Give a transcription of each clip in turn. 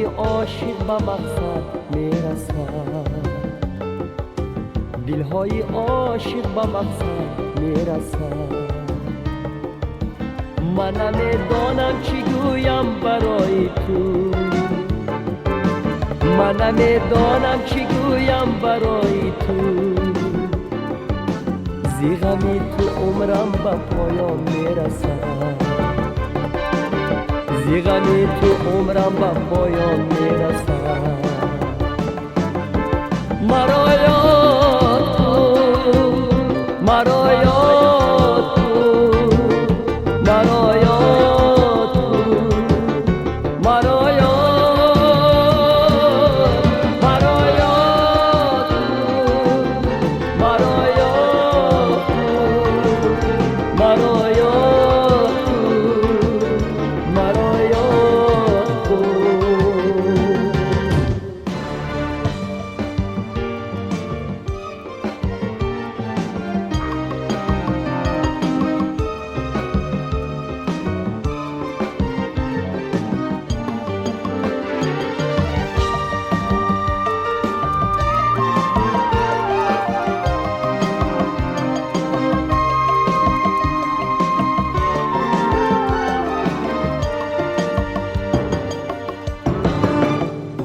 دلهای عاشق به مقصد میرسد، دلهای عاشق به مقصد میرسد. من نمیدانم چی گویم برای تو، من نمیدانم چی گویم برای تو. زی غمی تو عمرم به پایان میرسد، زی غمی تو عمرم به پایان میرسد. مرا یاد کن، مرا یاد کن، مرا یاد کن، مرا یاد، مرا یاد کن، مرا یاد کن، مرا یاد کن، مرا یاد کن.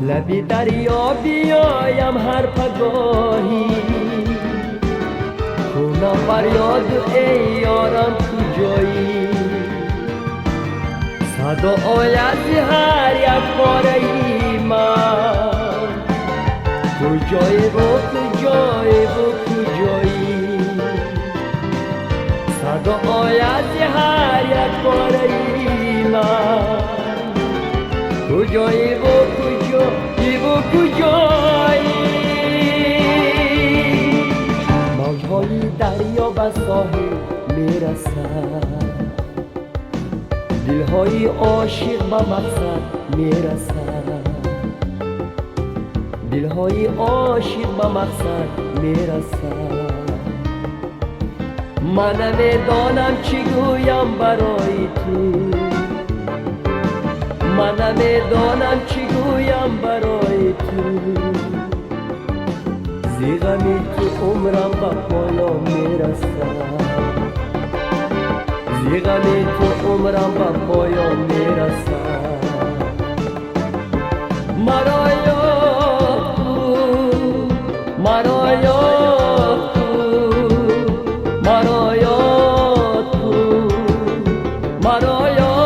لبی دریا بیایم هر پگاهی، کنم فریاد ای یارم کجایی. صدا آید هر یک باره ای من، کجایی و کجایی و کجایی. صدا آید هر یک باره ای من، کجایی و کجایی و کجایی. موجهای دریا به ساحل میرسد، دلهای عاشق به مقصد میرسد، دلهای عاشق به مقصد میرسد. من نمیدانم چی گویم برای تو، من نمیدانم چی گویم برای تو. زی غمی تو عمرم به پایان میرسد، زی غمی تو عمرم به پایان میرسد. مرا یاد کن، مرا یاد کن، مرا یاد کن، مرا یاد.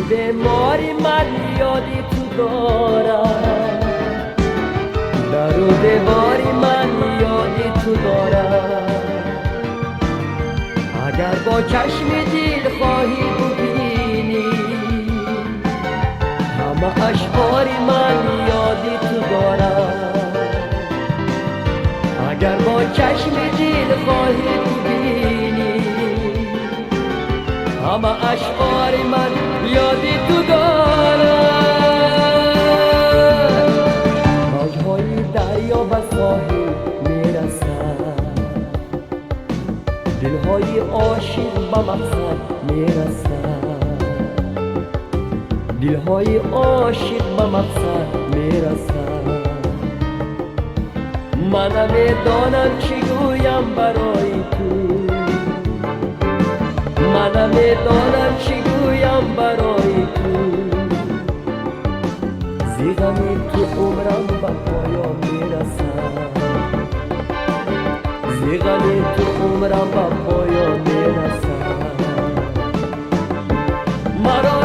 بیماری من یادی تو دارم، در و دیواری من یادی تو دارم. اگر با چشم دل خواهی ببینی، همه اشعاری من یادی تو دارم. اگر با چشم دل خواهی ببینی، همه اشعار من یادی تو دارم. موجهای دریا به ساحل میرسد، دلهای عاشق به مقصد میرسد، دلهای عاشق به مقصد میرسد. من نمیدانم چی گویم برای تو، من نمیدانم چی گویم برای تو. زی غمی تو عمرم به پایان میرسد، زی غمی تو عمرم به پایان میرسد. مرا